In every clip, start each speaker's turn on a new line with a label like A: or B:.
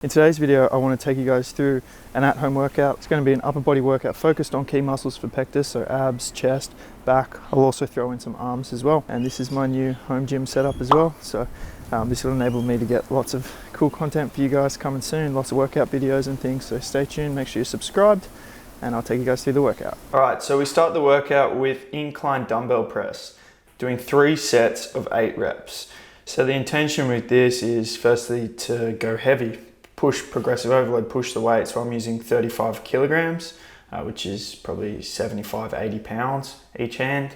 A: In today's video, I want to take you guys through an at-home workout. It's going to be an upper body workout focused on key muscles for pectus, so abs, chest, back. I'll also throw in some arms as well. And this is my new home gym setup as well. So this will enable me to get lots of cool content for you guys coming soon, lots of workout videos and things. So stay tuned, make sure you're subscribed, and I'll take you guys through the workout. All right, so we start the workout with incline dumbbell press, doing 3 sets of 8 reps. So the intention with this is firstly to go heavy, push progressive overload, push the weight. So I'm using 35 kilograms, which is probably 75, 80 pounds each hand.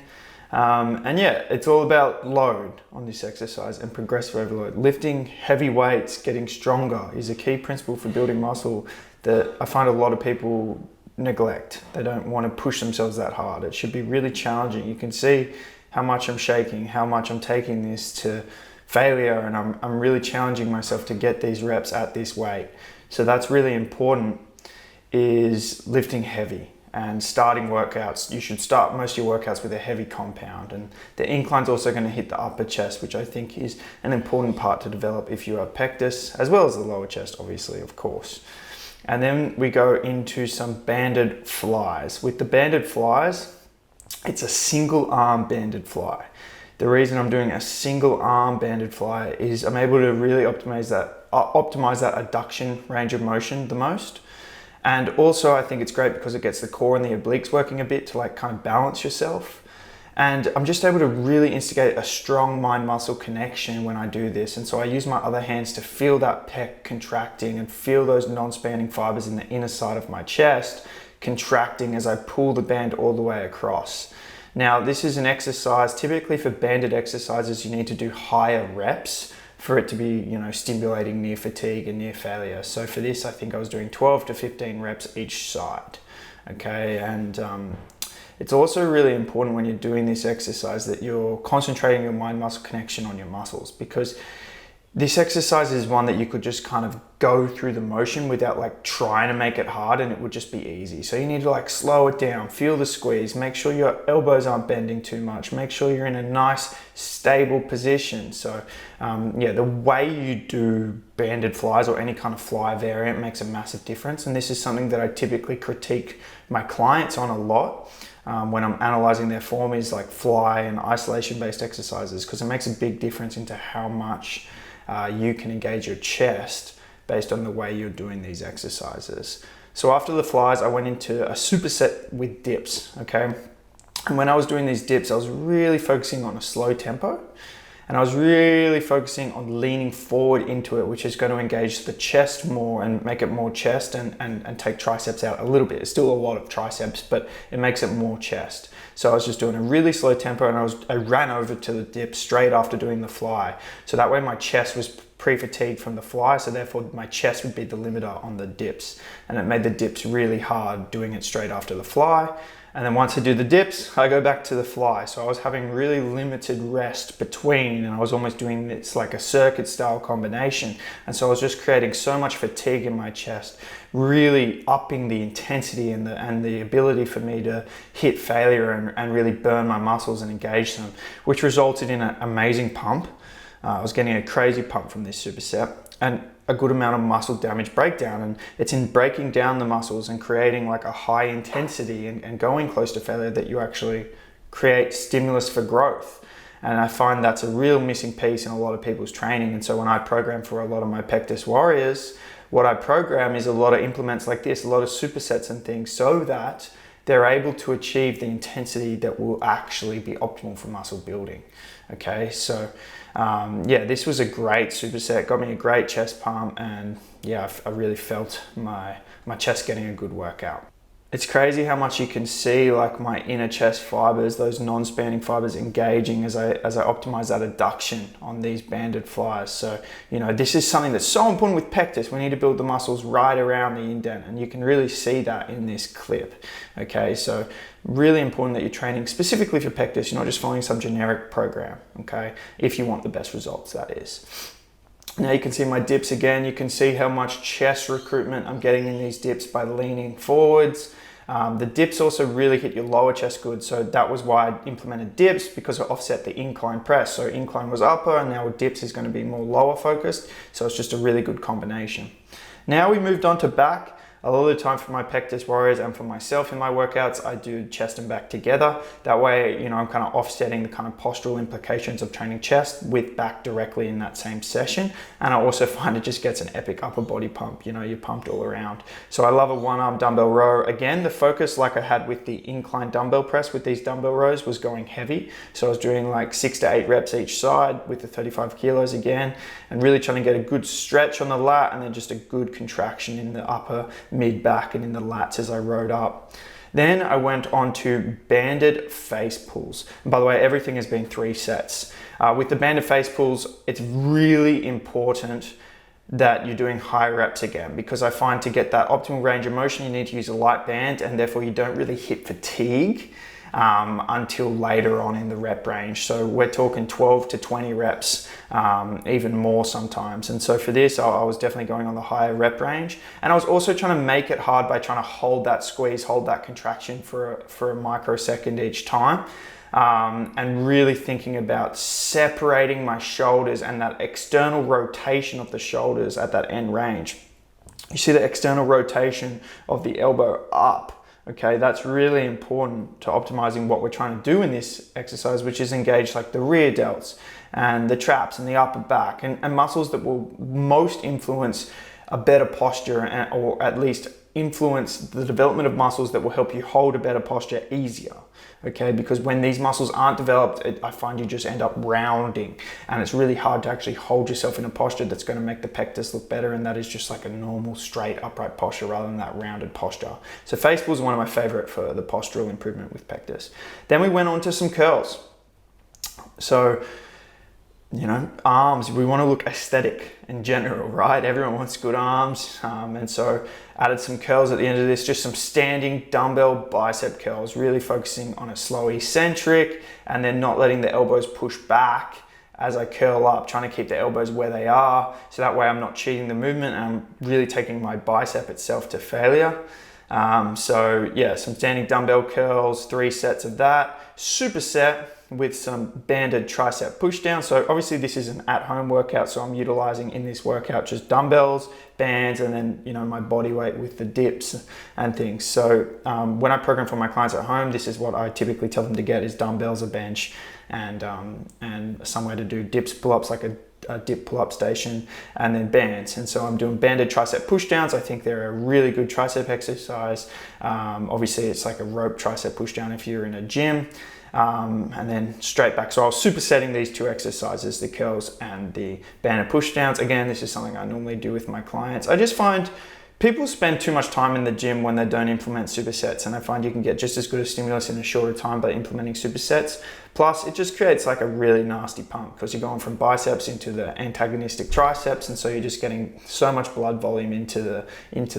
A: And yeah, it's all about load on this exercise and progressive overload. Lifting heavy weights, getting stronger is a key principle for building muscle that I find a lot of people neglect. They don't want to push themselves that hard. It should be really challenging. You can see how much I'm shaking, how much I'm taking this to failure, and I'm really challenging myself to get these reps at this weight. So that's really important, is lifting heavy and starting workouts. You should start most of your workouts with a heavy compound, and the incline's also going to hit the upper chest, which I think is an important part to develop if you have pectus, as well as the lower chest, obviously, of course. And then we go into some banded flies. With the banded flies, it's a single arm banded fly. The reason I'm doing a single arm banded fly is I'm able to really optimize that adduction range of motion the most. And also I think it's great because it gets the core and the obliques working a bit to like kind of balance yourself. And I'm just able to really instigate a strong mind muscle connection when I do this. And so I use my other hands to feel that pec contracting and feel those non-spanning fibers in the inner side of my chest contracting as I pull the band all the way across. Now, this is an exercise, typically for banded exercises, you need to do higher reps for it to be, stimulating near fatigue and near failure. So for this, I think I was doing 12 to 15 reps each side, okay? And it's also really important when you're doing this exercise that you're concentrating your mind-muscle connection on your muscles, because this exercise is one that you could just kind of go through the motion without like trying to make it hard, and it would just be easy. So you need to like slow it down, feel the squeeze, make sure your elbows aren't bending too much, make sure you're in a nice stable position. So the way you do banded flies or any kind of fly variant makes a massive difference. And this is something that I typically critique my clients on a lot when I'm analyzing their form, is like fly and isolation based exercises, because it makes a big difference into how much you can engage your chest based on the way you're doing these exercises. So after the flies, I went into a superset with dips, okay? And when I was doing these dips, I was really focusing on a slow tempo, and I was really focusing on leaning forward into it, which is going to engage the chest more and make it more chest and take triceps out a little bit. It's still a lot of triceps, but it makes it more chest. So I was just doing a really slow tempo, and I ran over to the dip straight after doing the fly. So that way my chest was pre-fatigued from the fly, so therefore my chest would be the limiter on the dips. And it made the dips really hard doing it straight after the fly. And then once I do the dips, I go back to the fly. So I was having really limited rest between, and I was almost doing this like a circuit style combination. And so I was just creating so much fatigue in my chest, really upping the intensity and the ability for me to hit failure and really burn my muscles and engage them, which resulted in an amazing pump. I was getting a crazy pump from this superset and a good amount of muscle damage breakdown. And it's in breaking down the muscles and creating like a high intensity and going close to failure that you actually create stimulus for growth. And I find that's a real missing piece in a lot of people's training. And so when I program for a lot of my pectus warriors, what I program is a lot of implements like this, a lot of supersets and things, so that they're able to achieve the intensity that will actually be optimal for muscle building. Okay, so this was a great superset, got me a great chest pump, and I really felt my chest getting a good workout. It's crazy how much you can see like my inner chest fibers, those non-spanning fibers engaging as I optimize that adduction on these banded flies. So, this is something that's so important with pectus. We need to build the muscles right around the indent, and you can really see that in this clip. Okay, so really important that you're training specifically for pectus. You're not just following some generic program, okay? If you want the best results, that is. Now you can see my dips again. You can see how much chest recruitment I'm getting in these dips by leaning forwards. The dips also really hit your lower chest good. So that was why I implemented dips, because it offset the incline press. So incline was upper, and now dips is going to be more lower focused. So it's just a really good combination. Now we moved on to back. A lot of the time for my Pectus warriors and for myself in my workouts, I do chest and back together. That way, you know, I'm kind of offsetting the kind of postural implications of training chest with back directly in that same session. And I also find it just gets an epic upper body pump. You know, you're pumped all around. So I love a one arm dumbbell row. Again, the focus like I had with the incline dumbbell press with these dumbbell rows was going heavy. So I was doing like 6 to 8 reps each side with the 35 kilos again, and really trying to get a good stretch on the lat and then just a good contraction in the upper mid back and in the lats as I rode up. Then I went on to banded face pulls. And by the way, everything has been 3 sets. With the banded face pulls, it's really important that you're doing high reps again, because I find to get that optimal range of motion, you need to use a light band, and therefore you don't really hit fatigue until later on in the rep range. So we're talking 12 to 20 reps, even more sometimes. And so for this, I was definitely going on the higher rep range. And I was also trying to make it hard by trying to hold that squeeze, hold that contraction for a microsecond each time. And really thinking about separating my shoulders and that external rotation of the shoulders at that end range. You see the external rotation of the elbow up. Okay, that's really important to optimizing what we're trying to do in this exercise, which is engage like the rear delts and the traps and the upper back and muscles that will most influence a better posture, or at least influence the development of muscles that will help you hold a better posture easier. Okay, because when these muscles aren't developed, I find you just end up rounding, and it's really hard to actually hold yourself in a posture that's going to make the pectus look better, and that is just like a normal straight upright posture rather than that rounded posture. So face pulls are one of my favorite for the postural improvement with pectus. Then we went on to some curls. So, you know, arms, we want to look aesthetic in general, right? Everyone wants good arms. And so added some curls at the end of this, just some standing dumbbell bicep curls, really focusing on a slow eccentric and then not letting the elbows push back as I curl up, trying to keep the elbows where they are. So that way I'm not cheating the movement and I'm really taking my bicep itself to failure. So yeah, some standing dumbbell curls, 3 sets of that. Superset with some banded tricep push down. So obviously this is an at-home workout, so I'm utilizing in this workout just dumbbells, bands, and then, you know, my body weight with the dips and things. So when I program for my clients at home, this is what I typically tell them to get is dumbbells, a bench, and somewhere to do dips, pull-ups, like a dip pull-up station, and then bands. And so I'm doing banded tricep push downs. I think they're a really good tricep exercise. Obviously it's like a rope tricep push down if you're in a gym. And then straight back. So I was supersetting these 2 exercises, the curls and the banded push downs. Again, this is something I normally do with my clients. I just find people spend too much time in the gym when they don't implement supersets, and I find you can get just as good a stimulus in a shorter time by implementing supersets. Plus, it just creates like a really nasty pump because you're going from biceps into the antagonistic triceps, and so you're just getting so much blood volume into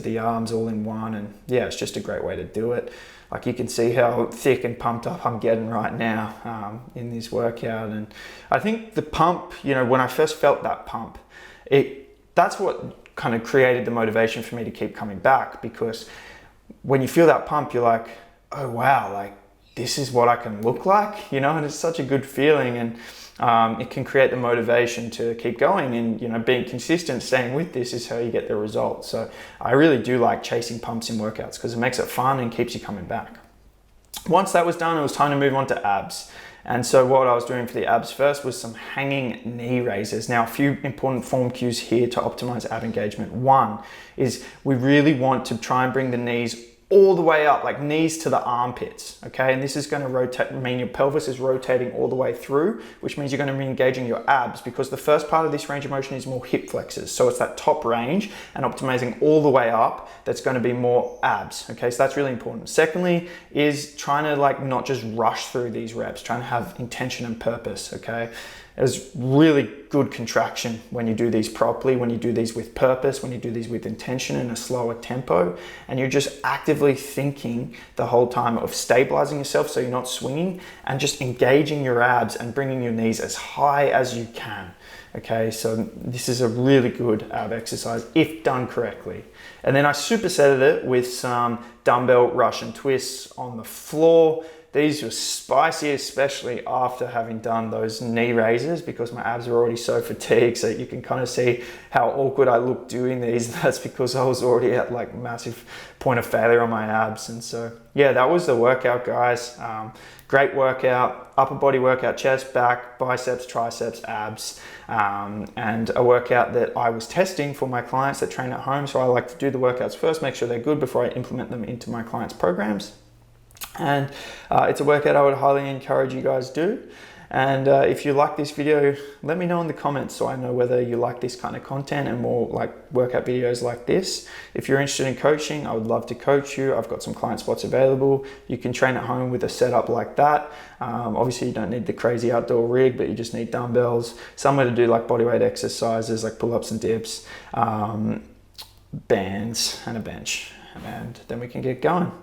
A: the arms all in one. And yeah, it's just a great way to do it. Like you can see how thick and pumped up I'm getting right now in this workout. And I think the pump, you know, when I first felt that pump, that's what kind of created the motivation for me to keep coming back, because when you feel that pump, you're like, oh wow, like this is what I can look like, you know, and it's such a good feeling. And it can create the motivation to keep going, and, you know, being consistent, staying with this is how you get the results. So I really do like chasing pumps in workouts because it makes it fun and keeps you coming back. Once that was done, it was time to move on to abs. And so what I was doing for the abs first was some hanging knee raises. Now, a few important form cues here to optimize ab engagement. One is we really want to try and bring the knees all the way up, like knees to the armpits, okay? And this is going to rotate, mean your pelvis is rotating all the way through, which means you're going to be engaging your abs, because the first part of this range of motion is more hip flexors. So it's that top range and optimizing all the way up, that's going to be more abs, okay? So that's really important. Secondly is trying to like not just rush through these reps, trying to have intention and purpose, okay? There's really good contraction when you do these properly, when you do these with purpose, when you do these with intention in a slower tempo, and you're just actively thinking the whole time of stabilizing yourself so you're not swinging, and just engaging your abs and bringing your knees as high as you can. Okay, so this is a really good ab exercise if done correctly. And then I supersetted it with some dumbbell Russian twists on the floor. these were spicy, especially after having done those knee raises, because my abs were already so fatigued. So you can kind of see how awkward I look doing these. That's because I was already at like massive point of failure on my abs. And so yeah, that was the workout, guys. Great workout, upper body workout, chest, back, biceps, triceps, abs, and a workout that I was testing for my clients that train at home. So I like to do the workouts first, make sure they're good before I implement them into my clients' programs. And it's a workout I would highly encourage you guys do. And if you like this video, let me know in the comments so I know whether you like this kind of content and more like workout videos like this. If you're interested in coaching, I would love to coach you. I've got some client spots available. You can train at home with a setup like that. Obviously you don't need the crazy outdoor rig, but you just need dumbbells, somewhere to do like bodyweight exercises like pull-ups and dips, bands and a bench, and then we can get going.